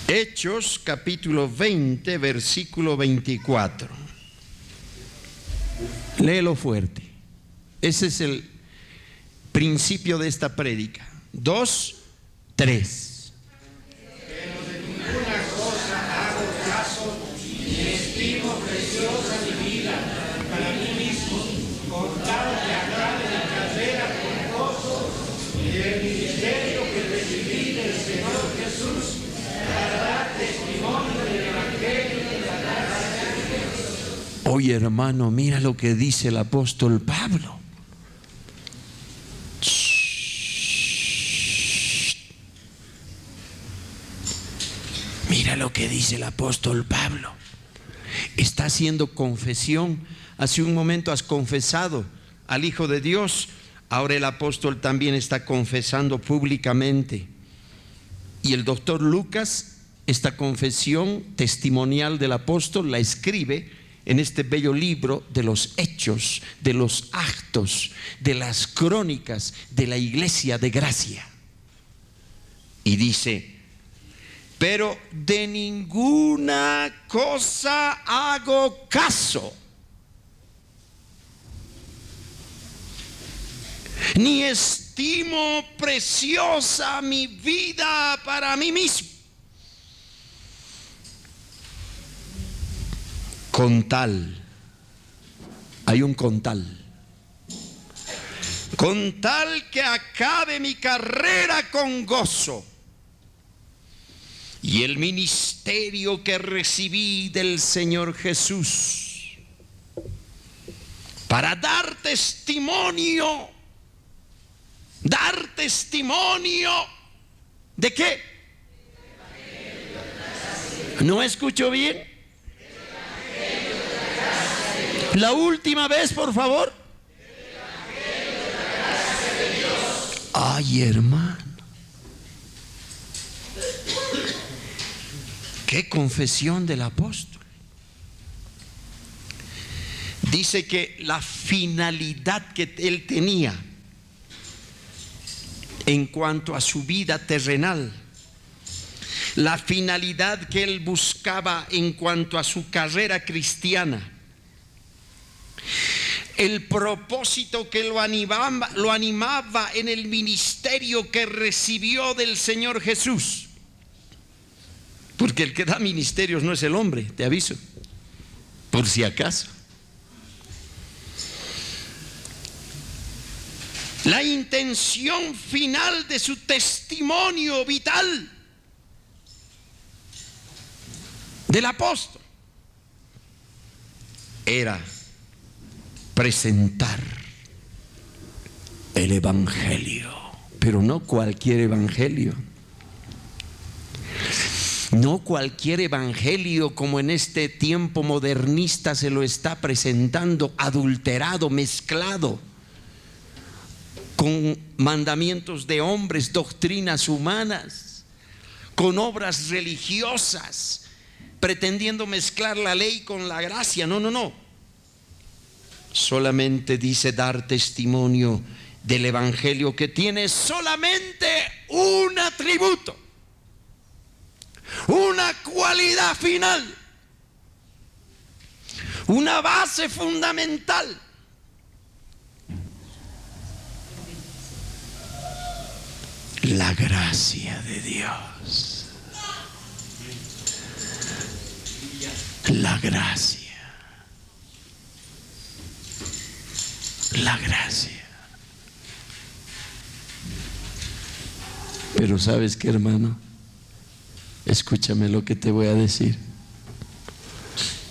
Hechos capítulo 20, versículo 24. Léelo fuerte. Ese es el principio de esta prédica. 2, 3. Pero de ninguna cosa hago caso, ni estimo preciosa mi vida para mí mismo, con tal que acabe mi carrera con gozo y el ministerio que recibí del Señor Jesús para dar testimonio del Evangelio de la gracia de Dios. Oye, hermano, mira lo que dice el apóstol Pablo. Mira lo que dice el apóstol Pablo. Está haciendo confesión. Hace un momento has confesado al Hijo de Dios. Ahora el apóstol también está confesando públicamente. Y el doctor Lucas, esta confesión testimonial del apóstol la escribe en este bello libro de los hechos, de los actos, de las crónicas de la iglesia de gracia. Y dice: pero de ninguna cosa hago caso, ni estimo preciosa mi vida para mí mismo, con tal, hay un con tal que acabe mi carrera con gozo y el ministerio que recibí del Señor Jesús, para dar testimonio. ¿Dar testimonio de qué? ¿No escucho bien? La última vez, por favor. Ay, hermano, qué confesión del apóstol. Dice que la finalidad que él tenía en cuanto a su vida terrenal, la finalidad que él buscaba en cuanto a su carrera cristiana, el propósito que lo animaba en el ministerio que recibió del Señor Jesús. Porque el que da ministerios no es el hombre, te aviso, por si acaso. La intención final de su testimonio vital del apóstol era presentar el evangelio, pero no cualquier evangelio. No cualquier evangelio como en este tiempo modernista se lo está presentando, adulterado, mezclado con mandamientos de hombres, doctrinas humanas, con obras religiosas, pretendiendo mezclar la ley con la gracia. No. Solamente dice dar testimonio del evangelio, que tiene solamente un atributo, una cualidad final, una base fundamental. La gracia de Dios. La gracia. La gracia. Pero ¿sabes qué, hermano? Escúchame lo que te voy a decir.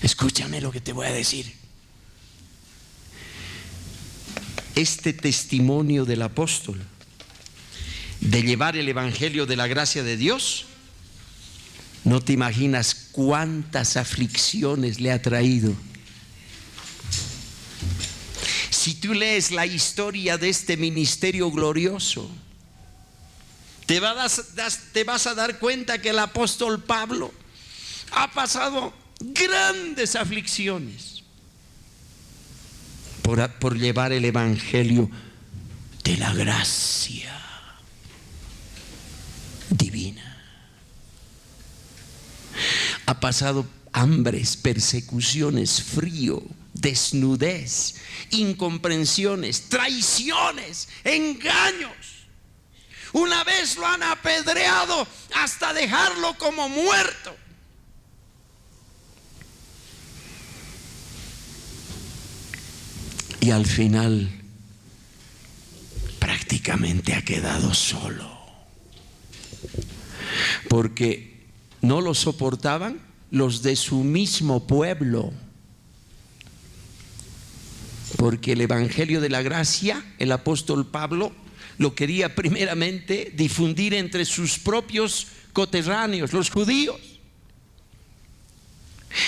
Escúchame lo que te voy a decir. Este testimonio del apóstol de llevar el evangelio de la gracia de Dios, no te imaginas cuántas aflicciones le ha traído. Si tú lees la historia de este ministerio glorioso, te vas a dar cuenta que el apóstol Pablo ha pasado grandes aflicciones por llevar el evangelio de la gracia divina. Ha pasado hambres, persecuciones, frío, desnudez, incomprensiones, traiciones, engaños. Una vez lo han apedreado hasta dejarlo como muerto. Y al final prácticamente ha quedado solo, porque no lo soportaban los de su mismo pueblo. Porque el evangelio de la gracia, el apóstol Pablo lo quería primeramente difundir entre sus propios coterráneos, los judíos.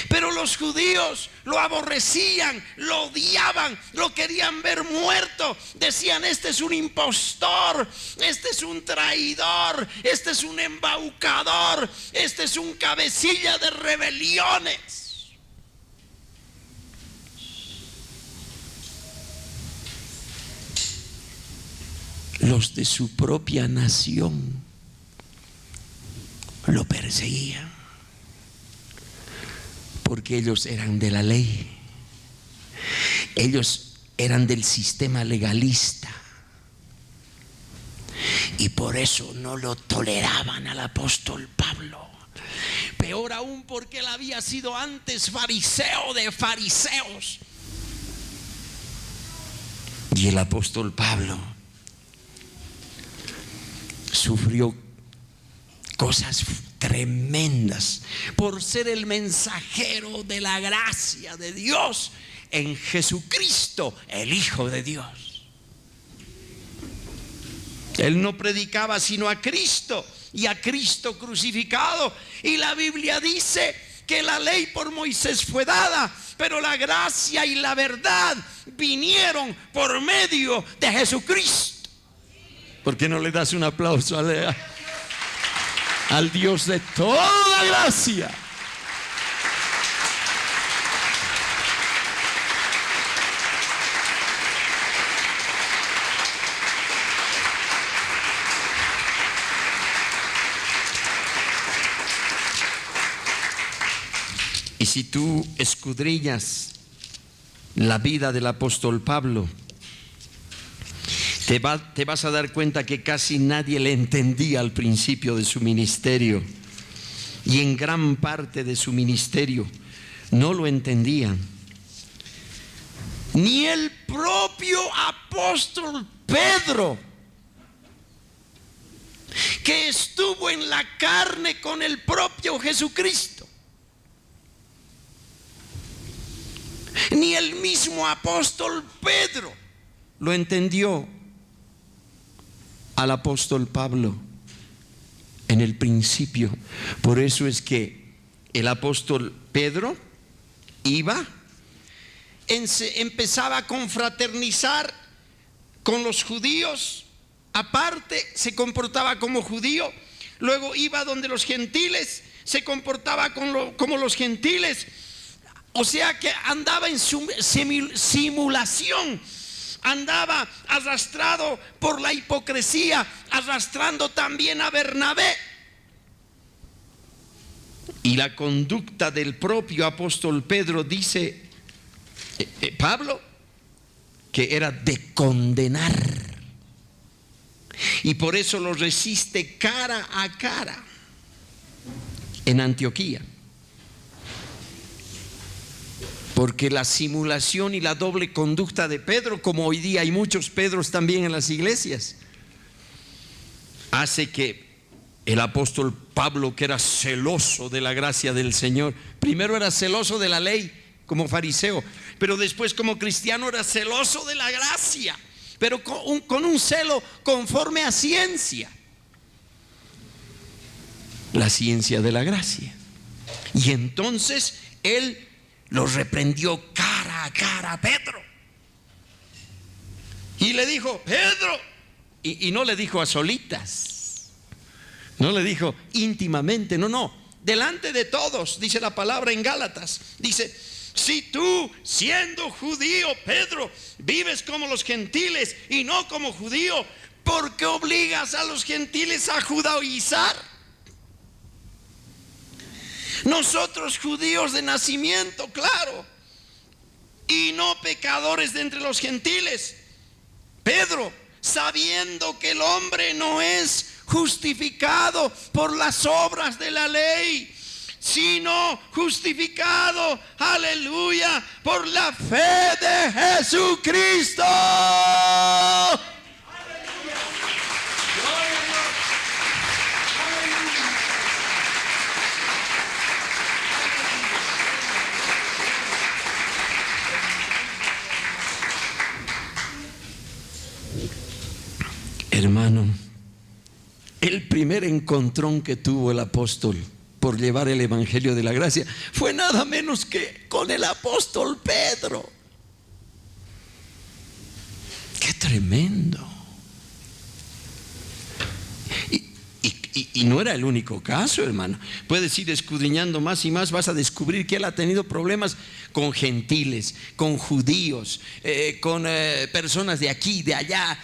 Pero los judíos lo aborrecían, lo odiaban, lo querían ver muerto. Decían: este es un impostor, este es un traidor, este es un embaucador, este es un cabecilla de rebeliones. Los de su propia nación lo perseguían, porque ellos eran de la ley, ellos eran del sistema legalista, y por eso no lo toleraban al apóstol Pablo. Peor aún, porque él había sido antes fariseo de fariseos. Y el apóstol Pablo sufrió cosas tremendas por ser el mensajero de la gracia de Dios en Jesucristo, el Hijo de Dios. Él no predicaba sino a Cristo y a Cristo crucificado. Y la Biblia dice que la ley por Moisés fue dada, pero la gracia y la verdad vinieron por medio de Jesucristo. ¿Por qué no le das un aplauso al Dios de toda gracia? Y si tú escudriñas la vida del apóstol Pablo, te vas a dar cuenta que casi nadie le entendía al principio de su ministerio, y en gran parte de su ministerio no lo entendían. Ni el propio apóstol Pedro, que estuvo en la carne con el propio Jesucristo, ni el mismo apóstol Pedro lo entendió al apóstol Pablo en el principio. Por eso es que el apóstol Pedro empezaba a confraternizar con los judíos, aparte se comportaba como judío, luego iba donde los gentiles, se comportaba como los gentiles. O sea que andaba en simulación, andaba arrastrado por la hipocresía, arrastrando también a Bernabé. Y la conducta del propio apóstol Pedro, dice Pablo, que era de condenar, y por eso lo resiste cara a cara en Antioquía. Porque la simulación y la doble conducta de Pedro, como hoy día hay muchos Pedros también en las iglesias, hace que el apóstol Pablo, que era celoso de la gracia del Señor, primero era celoso de la ley como fariseo, pero después como cristiano era celoso de la gracia, pero con un celo conforme a ciencia, la ciencia de la gracia. Y entonces él lo reprendió cara a cara a Pedro y le dijo: Pedro, y no le dijo a solitas, no le dijo íntimamente, no, delante de todos, dice la palabra en Gálatas. Dice: si tú, siendo judío, Pedro, vives como los gentiles y no como judío, ¿por qué obligas a los gentiles a judaizar? Nosotros, judíos de nacimiento, claro, y no pecadores de entre los gentiles. Pedro, sabiendo que el hombre no es justificado por las obras de la ley, sino justificado, aleluya, por la fe de Jesucristo. Hermano, el primer encontrón que tuvo el apóstol por llevar el evangelio de la gracia fue nada menos que con el apóstol Pedro. ¡Qué tremendo! Y no era el único caso, hermano. Puedes ir escudriñando más y más, vas a descubrir que él ha tenido problemas con gentiles, con judíos, con personas de aquí, de allá.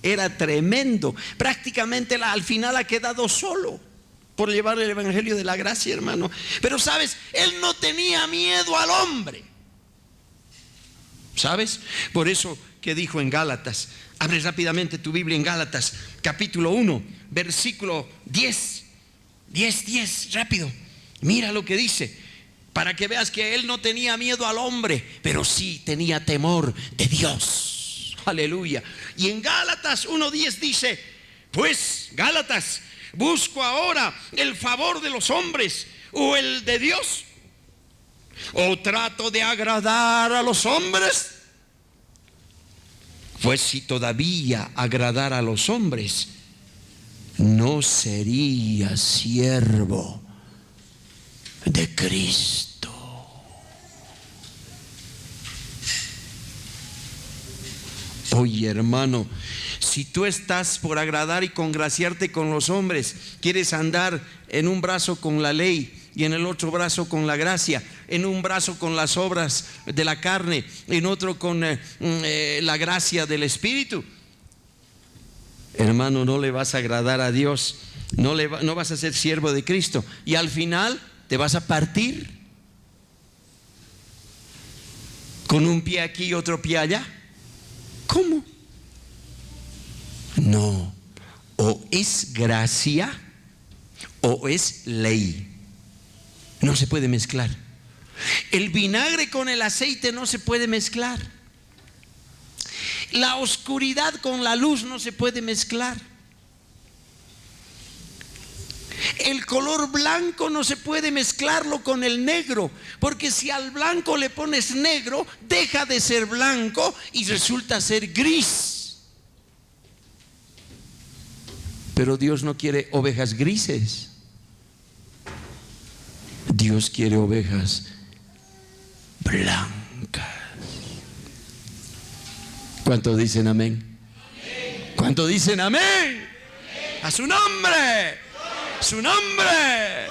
Era tremendo. Prácticamente al final ha quedado solo por llevar el evangelio de la gracia, hermano. Pero sabes, él no tenía miedo al hombre. ¿Sabes? Por eso que dijo en Gálatas, abre rápidamente tu Biblia en Gálatas, capítulo 1, versículo 10, rápido. Mira lo que dice, para que veas que él no tenía miedo al hombre, pero sí tenía temor de Dios. Aleluya. Y en Gálatas 1:10 dice: pues, Gálatas, ¿busco ahora el favor de los hombres o el de Dios? ¿O trato de agradar a los hombres? Pues si todavía agradara a los hombres, no sería siervo de Cristo. Oye, hermano, si tú estás por agradar y congraciarte con los hombres, quieres andar en un brazo con la ley y en el otro brazo con la gracia, en un brazo con las obras de la carne, en otro con la gracia del Espíritu, hermano, no le vas a agradar a Dios, no vas a ser siervo de Cristo, y al final te vas a partir con un pie aquí y otro pie allá. ¿Cómo? No, o es gracia o es ley. No se puede mezclar. El vinagre con el aceite no se puede mezclar. La oscuridad con la luz no se puede mezclar. El color blanco no se puede mezclarlo con el negro, porque si al blanco le pones negro, deja de ser blanco y resulta ser gris. Pero Dios no quiere ovejas grises. Dios quiere ovejas blancas. ¿Cuántos dicen amén? ¿Cuántos dicen amén? A su nombre. Su nombre.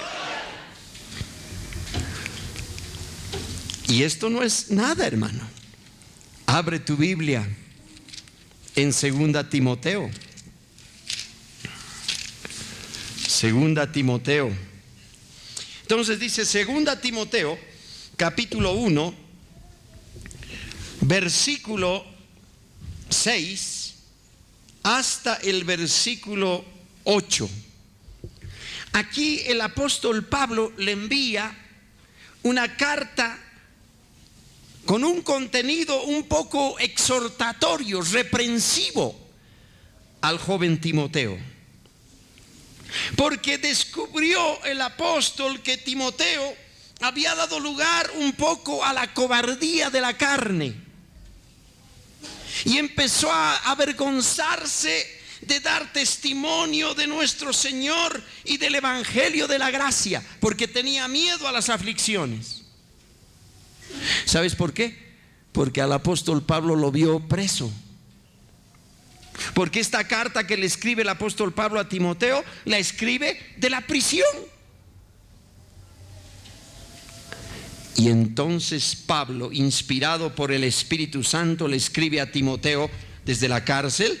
Y esto no es nada, hermano. Abre tu Biblia en 2 Timoteo. 2 Timoteo. Entonces dice 2 Timoteo, capítulo 1, versículo 6 hasta el versículo 8. Aquí el apóstol Pablo le envía una carta con un contenido un poco exhortatorio, reprensivo al joven Timoteo. Porque descubrió el apóstol que Timoteo había dado lugar un poco a la cobardía de la carne y empezó a avergonzarse de dar testimonio de nuestro Señor y del evangelio de la gracia, porque tenía miedo a las aflicciones. ¿Sabes por qué? Porque al apóstol Pablo lo vio preso. Porque esta carta que le escribe el apóstol Pablo a Timoteo, la escribe de la prisión. Y entonces Pablo, inspirado por el Espíritu Santo, le escribe a Timoteo desde la cárcel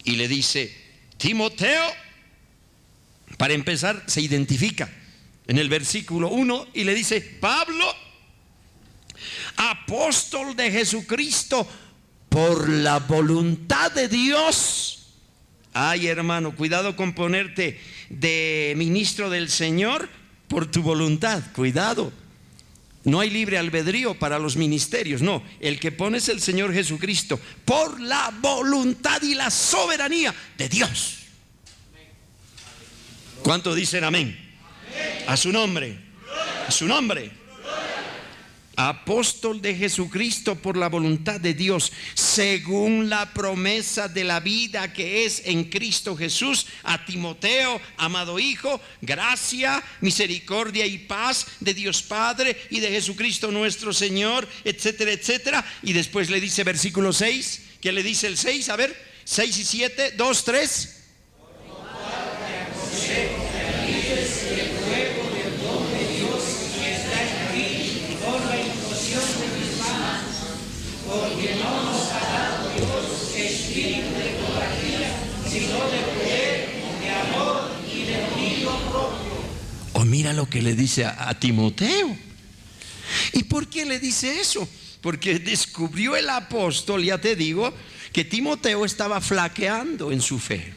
y le dice: Timoteo, para empezar, se identifica en el versículo 1 y le dice: Pablo, apóstol de Jesucristo, por la voluntad de Dios. Ay, hermano, cuidado con ponerte de ministro del Señor por tu voluntad, cuidado. No hay libre albedrío para los ministerios, no. El que pone es el Señor Jesucristo, por la voluntad y la soberanía de Dios. ¿Cuánto dicen amén? A su nombre, a su nombre. Apóstol de Jesucristo por la voluntad de Dios, según la promesa de la vida que es en Cristo Jesús, a Timoteo, amado hijo, gracia, misericordia y paz de Dios Padre y de Jesucristo nuestro Señor, etcétera, etcétera. Y después le dice versículo 6, ¿qué le dice el 6? A ver, 6 y 7, 2, 3. Porque no nos ha dado Dios espíritu de cobardía, sino de poder, de amor y de dominio propio. Oh, mira lo que le dice a Timoteo. ¿Y por qué le dice eso? Porque descubrió el apóstol, ya te digo, que Timoteo estaba flaqueando en su fe.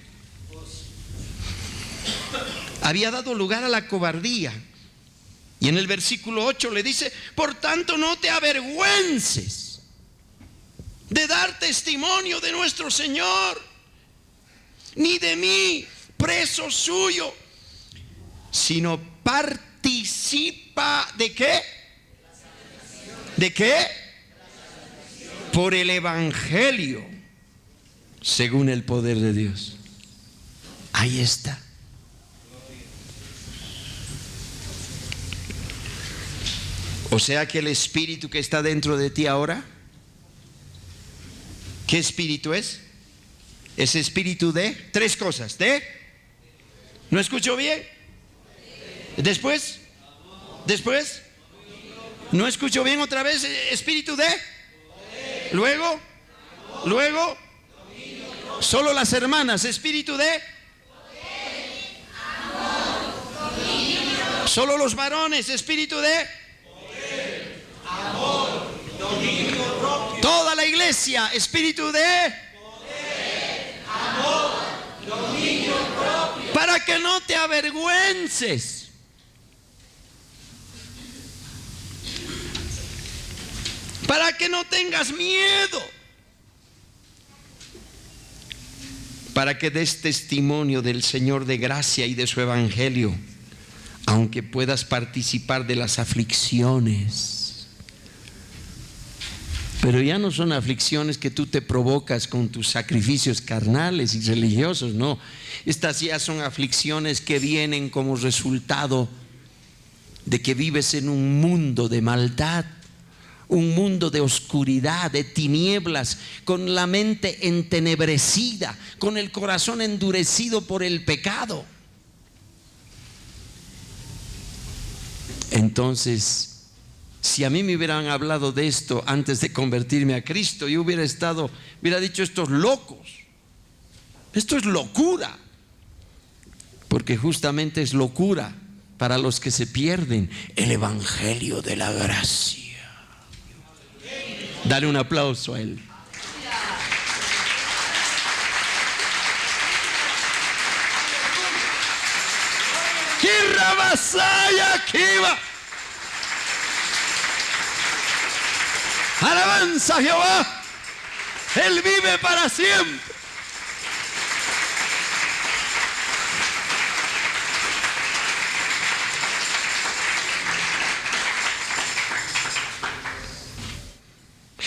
Había dado lugar a la cobardía. Y en el versículo 8 le dice: por tanto, no te avergüences de dar testimonio de nuestro Señor, ni de mí, preso suyo, sino participa ¿de qué? ¿De qué? Por el Evangelio, según el poder de Dios. Ahí está. O sea que el espíritu que está dentro de ti ahora, ¿qué espíritu es? Es espíritu de tres cosas. ¿De? ¿No escucho bien? Después. Después. ¿No escucho bien otra vez? Espíritu de. Luego. Luego. Solo las hermanas. Espíritu de. Solo los varones. Espíritu de. Toda la iglesia, espíritu de poder, amor, dominio propio. Para que no te avergüences. Para que no tengas miedo. Para que des testimonio del Señor de gracia y de su evangelio, aunque puedas participar de las aflicciones. Pero ya no son aflicciones que tú te provocas con tus sacrificios carnales y religiosos, no. Estas ya son aflicciones que vienen como resultado de que vives en un mundo de maldad, un mundo de oscuridad, de tinieblas, con la mente entenebrecida, con el corazón endurecido por el pecado. Entonces, si a mí me hubieran hablado de esto antes de convertirme a Cristo, yo hubiera dicho: estos locos, esto es locura. Porque justamente es locura para los que se pierden el evangelio de la gracia. Dale un aplauso a él. ¡Kirabasaya Kiva! Alabanza a Jehová, Él vive para siempre.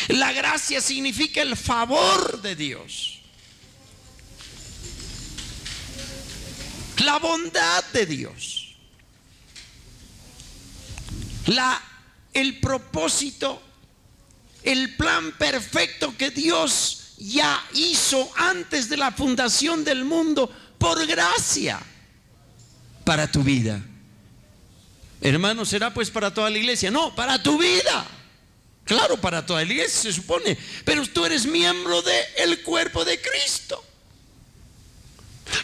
La gracia significa el favor de Dios, la bondad de Dios, el propósito, el plan perfecto que Dios ya hizo antes de la fundación del mundo por gracia para tu vida. Hermano, ¿será pues para toda la iglesia? No, para tu vida. Claro, para toda la iglesia se supone, pero tú eres miembro del cuerpo de Cristo.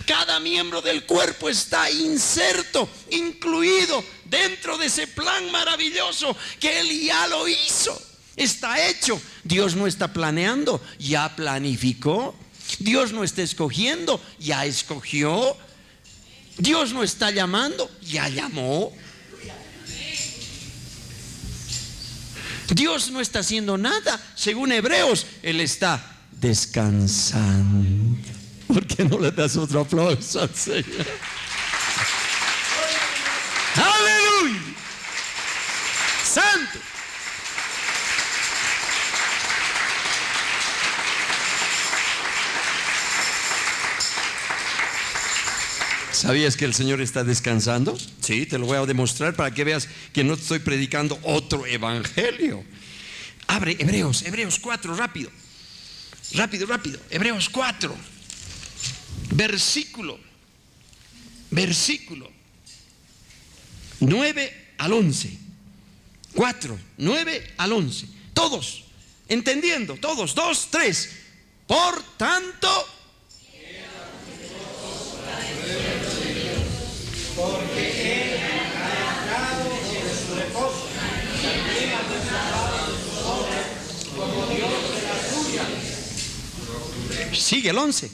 Cada miembro del cuerpo está inserto, incluido dentro de ese plan maravilloso que Él ya lo hizo. Está hecho. Dios no está planeando, ya planificó. Dios no está escogiendo, ya escogió. Dios no está llamando, ya llamó. Dios no está haciendo nada. Según Hebreos, Él está descansando. ¿Por qué no le das otro aplauso al Señor? ¡Aleluya! ¡Santo! ¿Sabías que el Señor está descansando? Sí, te lo voy a demostrar para que veas que no estoy predicando otro evangelio. Abre Hebreos 4, rápido. Hebreos 4, versículo 9 al 11. 4, 9 al 11. Todos, entendiendo, todos, 2, 3. Por tanto, porque Él ha entrado en su reposo, también ha desatado sus obras como Dios de la suya. sigue el 11.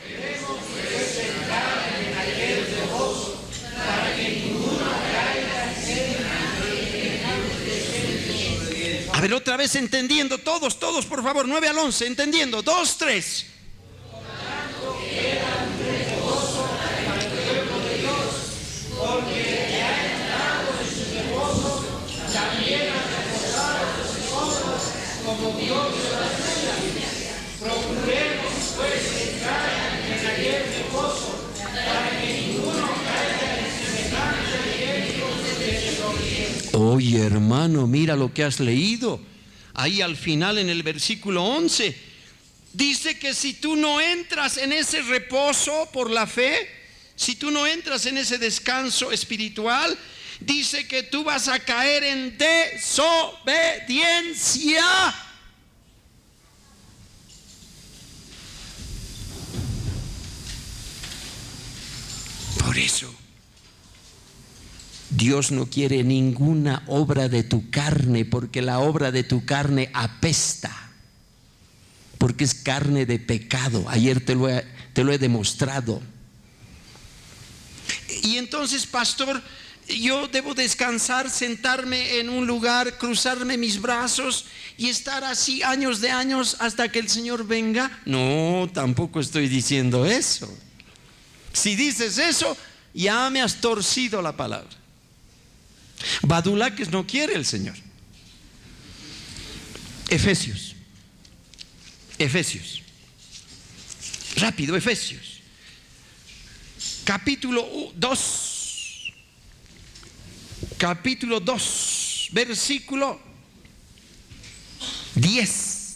Debemos pues entrar en aquel reposo para que ninguno caiga en A ver, otra vez entendiendo, todos, por favor, 9 al 11, entendiendo, 2, 3. como Dios de la suya. Procuremos pues entrar en aquel reposo para que ninguno caiga en semejante desobediencia. Oye, hermano, mira lo que has leído. Ahí al final en el versículo 11 dice que si tú no entras en ese reposo por la fe, si tú no entras en ese descanso espiritual, dice que tú vas a caer en desobediencia. Por eso Dios no quiere ninguna obra de tu carne, porque la obra de tu carne apesta, porque es carne de pecado. Ayer te lo he demostrado. Y entonces, pastor, yo debo descansar, sentarme en un lugar, cruzarme mis brazos y estar así años de años hasta que el Señor venga. No, tampoco estoy diciendo eso. Si dices eso, ya me has torcido la palabra. Badulaques no quiere el Señor. Efesios. Rápido, Efesios. Capítulo 2. Capítulo 2, versículo 10.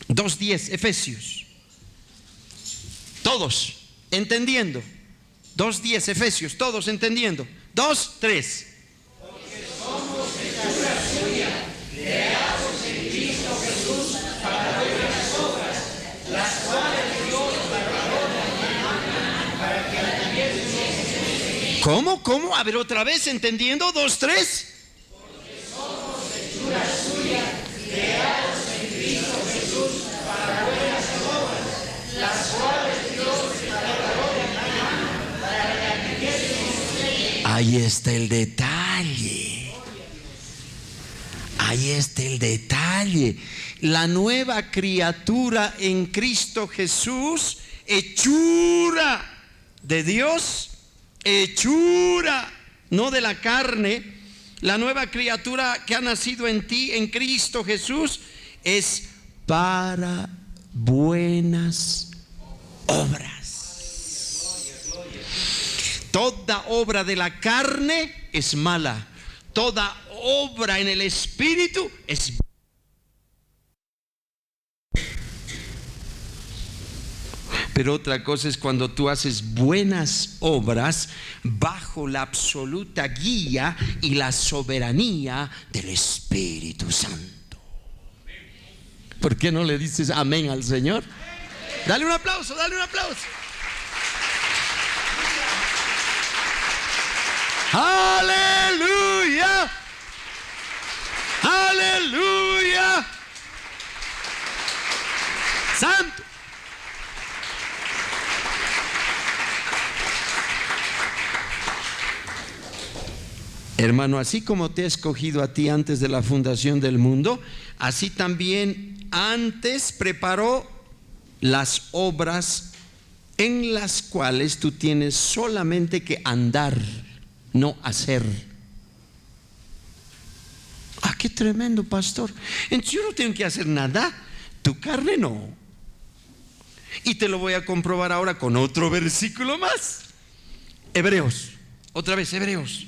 2:10, Efesios. Todos entendiendo. 2:10, Efesios, todos entendiendo. 2, 3. Porque somos hechura suya, creados en Cristo Jesús para buenas obras, las cuales Dios preparó de antemano para que anduviésemos. ¿Cómo? A ver, otra vez entendiendo. 2, 3. Porque somos hechura suya, creados en Cristo Jesús para buenas obras, las cuales Dios preparó de antemano para que anduviésemos. Ahí está el detalle. Ahí está el detalle. La nueva criatura en Cristo Jesús, hechura de Dios, hechura, no de la carne. La nueva criatura que ha nacido en ti, en Cristo Jesús, es para buenas obras. Toda obra de la carne es mala. Toda obra en el Espíritu es Pero otra cosa es cuando tú haces buenas obras bajo la absoluta guía y la soberanía del Espíritu Santo. ¿Por qué no le dices amén al Señor? Dale un aplauso, dale un aplauso. Aleluya, aleluya, santo. Hermano, así como te he escogido a ti antes de la fundación del mundo, así también antes preparó las obras en las cuales tú tienes solamente que andar, no hacer. Ah, qué tremendo, pastor. Entonces yo no tengo que hacer nada, tu carne no. Y te lo voy a comprobar ahora con otro versículo más. Hebreos, otra vez Hebreos.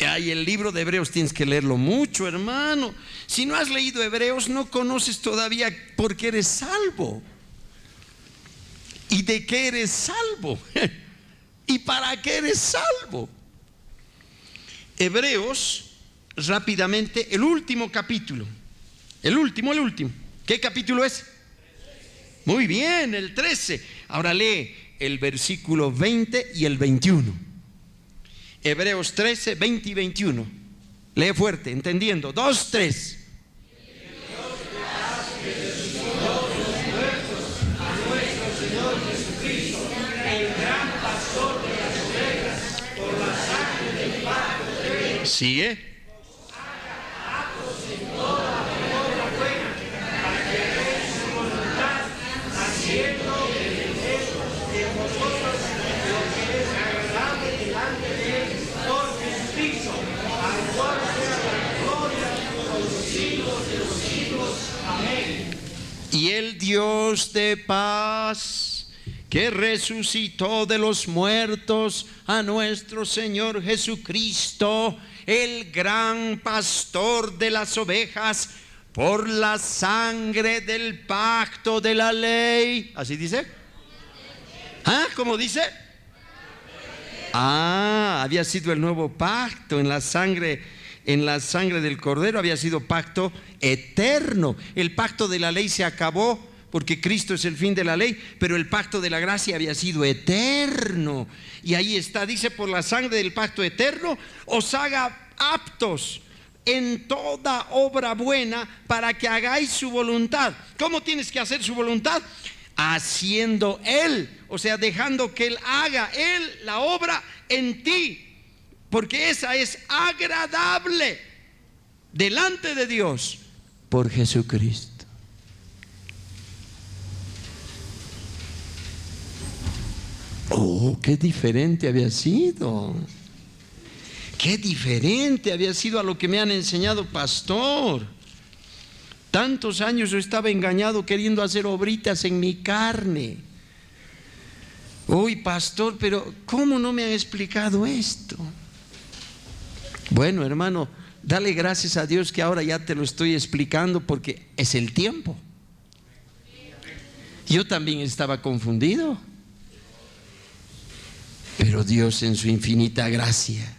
Ay, el libro de Hebreos tienes que leerlo mucho, hermano. Si no has leído Hebreos, no conoces todavía por qué eres salvo. ¿Y de qué eres salvo? ¿Y para qué eres salvo? Hebreos, rápidamente, el último capítulo. El último. ¿Qué capítulo es? Muy bien, el 13. Ahora lee el versículo 20 y el 21. Hebreos 13, 20 y 21. Lee fuerte, entendiendo. 2, 3. Sigue. Y el Dios de paz, que resucitó de los muertos a nuestro Señor Jesucristo, el gran pastor de las ovejas, por la sangre del pacto de la ley. ¿Así dice? ¿Ah? ¿Cómo dice? Ah, había sido el nuevo pacto en la sangre del Cordero, había sido pacto eterno. El pacto de la ley se acabó porque Cristo es el fin de la ley, pero el pacto de la gracia había sido eterno. Y ahí está, dice, por la sangre del pacto eterno os haga aptos en toda obra buena para que hagáis su voluntad. ¿Cómo tienes que hacer su voluntad? Haciendo Él, o sea, dejando que Él haga la obra en ti, porque esa es agradable delante de Dios por Jesucristo. Oh, qué diferente había sido. Qué diferente había sido a lo que me han enseñado, pastor. Tantos años yo estaba engañado queriendo hacer obritas en mi carne. Uy, pastor, pero ¿cómo no me han explicado esto? Bueno, hermano, dale gracias a Dios que ahora ya te lo estoy explicando, porque es el tiempo. Yo también estaba confundido, pero Dios en su infinita gracia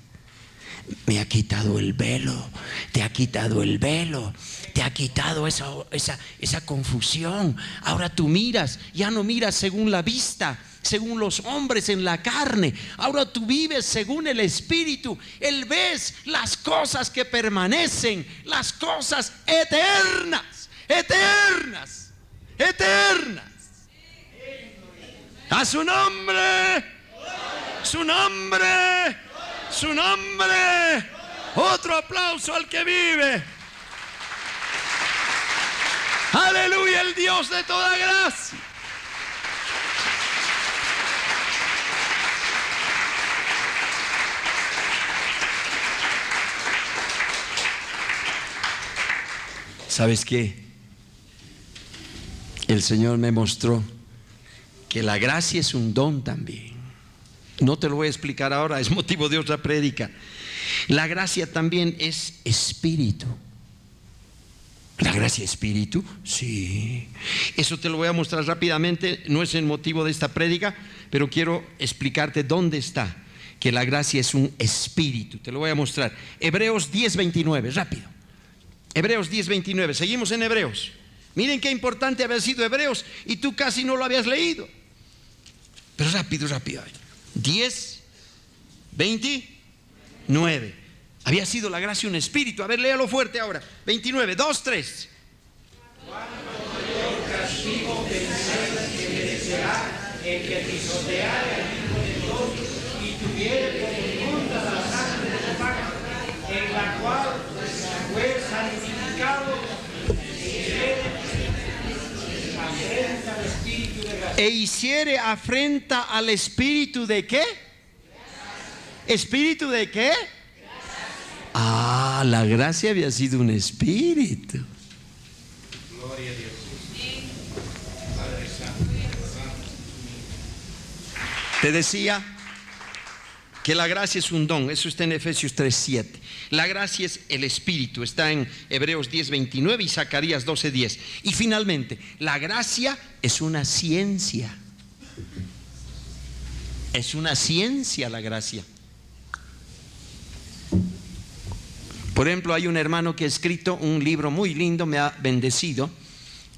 me ha quitado el velo, te ha quitado el velo, te ha quitado esa confusión. Ahora tú miras, ya no miras según la vista, según los hombres en la carne. Ahora tú vives según el Espíritu. Él ves las cosas que permanecen, las cosas eternas, eternas, eternas. A su nombre, su nombre, su nombre. Otro aplauso al que vive. Aleluya, el Dios de toda gracia. ¿Sabes qué? El Señor me mostró que la gracia es un don también. No te lo voy a explicar ahora, es motivo de otra prédica. La gracia también es espíritu. ¿La gracia espíritu? Sí. Eso te lo voy a mostrar rápidamente, no es el motivo de esta prédica, pero quiero explicarte dónde está, que la gracia es un espíritu. Te lo voy a mostrar. Hebreos 10:29, rápido. Hebreos 10:29, seguimos en Hebreos. Miren qué importante haber sido Hebreos y tú casi no lo habías leído. Pero rápido, rápido. 10:29. Había sido la gracia un espíritu. A ver, léalo fuerte ahora. 29, 2, 3. Cuánto mayor castigo pensáis que merecerá el que pisoteare al Hijo de Dios y tuviere por inmunda la sangre de su pacto, en la cual fue santificado afrenta al Espíritu de gracia. E hiciere afrenta al espíritu de ¿qué? ¿Espíritu de qué? Ah, la gracia había sido un espíritu. Gloria a Dios. Te decía que la gracia es un don. Eso está en Efesios 3:7. La gracia es el espíritu. Está en Hebreos 10:29 y Zacarías 12:10. Y finalmente, la gracia es una ciencia. Es una ciencia la gracia. Por ejemplo, hay un hermano que ha escrito un libro muy lindo, me ha bendecido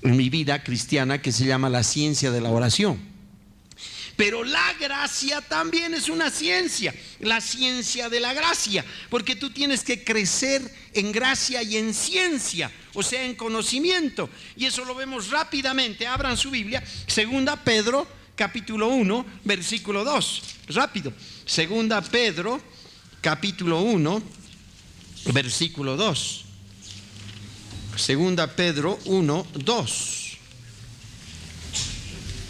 en mi vida cristiana, que se llama La ciencia de la oración. Pero la gracia también es una ciencia, la ciencia de la gracia, porque tú tienes que crecer en gracia y en ciencia, o sea, en conocimiento. Y eso lo vemos rápidamente. Abran su Biblia, 2 Pedro, capítulo 1, versículo 2. Rápido. 2 Pedro, capítulo 1, versículo 2. 2 Pedro 1, 2.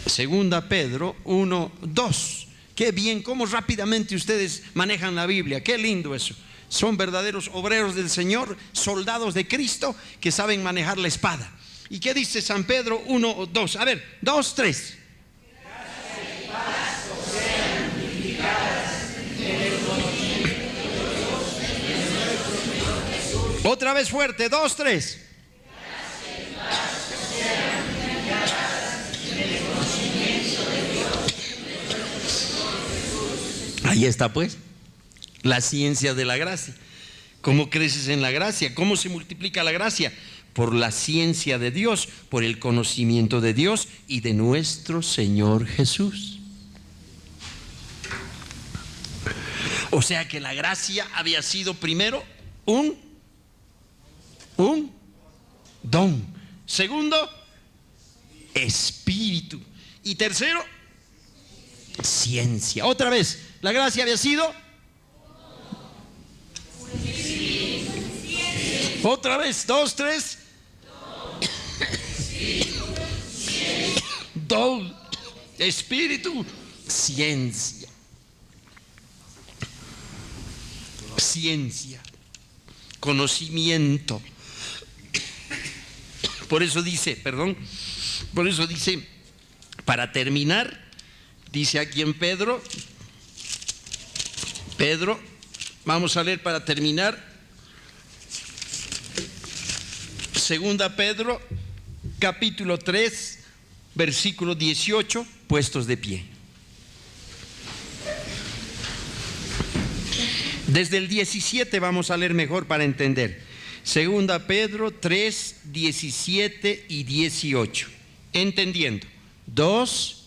2 Pedro 1, 2. Qué bien, cómo rápidamente ustedes manejan la Biblia. Qué lindo eso. Son verdaderos obreros del Señor, soldados de Cristo que saben manejar la espada. ¿Y qué dice San Pedro 1, 2? A ver, 2, 3. Otra vez fuerte, 2, 3. Ahí está pues, la ciencia de la gracia. ¿Cómo creces en la gracia? ¿Cómo se multiplica la gracia? Por la ciencia de Dios, por el conocimiento de Dios y de nuestro Señor Jesús. O sea que la gracia había sido primero un don. Segundo, espíritu. Y tercero, ciencia. Otra vez, la gracia había sido otra vez, 2, 3. Don, espíritu, ciencia. Ciencia, conocimiento. Por eso dice, para terminar, dice aquí en Pedro, vamos a leer para terminar, 2 Pedro, capítulo 3, versículo 18, puestos de pie. Desde el 17 vamos a leer mejor para entender. 2 Pedro 3, 17 y 18. Entendiendo. Todos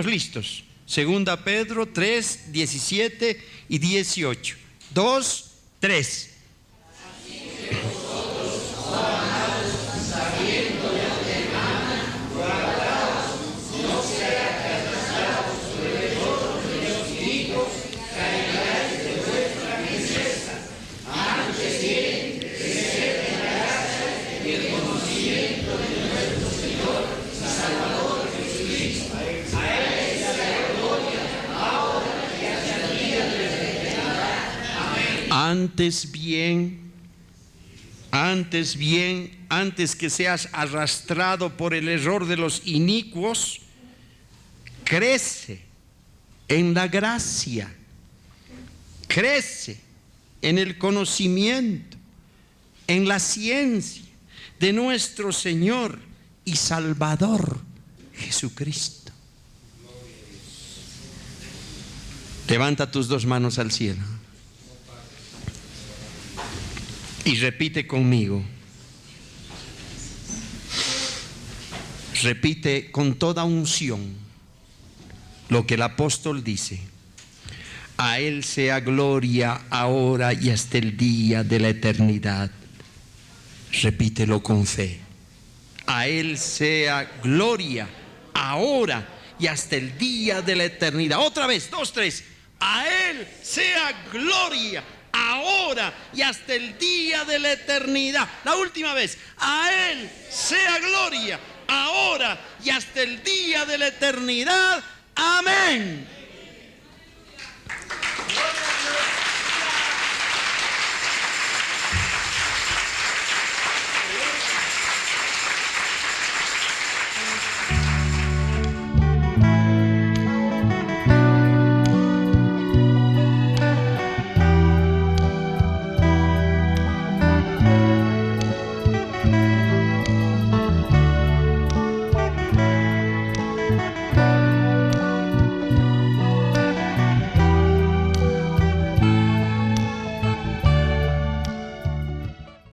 listos. 2 Pedro 3, 17 y 18. 2, 3. Antes que seas arrastrado por el error de los inicuos, crece en la gracia, crece en el conocimiento, en la ciencia. de nuestro Señor y Salvador Jesucristo. Levanta tus dos manos al cielo y repite conmigo. Repite con toda unción lo que el apóstol dice. A Él sea gloria ahora y hasta el día de la eternidad. Repítelo con fe. A Él sea gloria ahora y hasta el día de la eternidad. Otra vez, 2, 3. A Él sea gloria ahora y hasta el día de la eternidad. La última vez. A Él sea gloria ahora y hasta el día de la eternidad. Amén.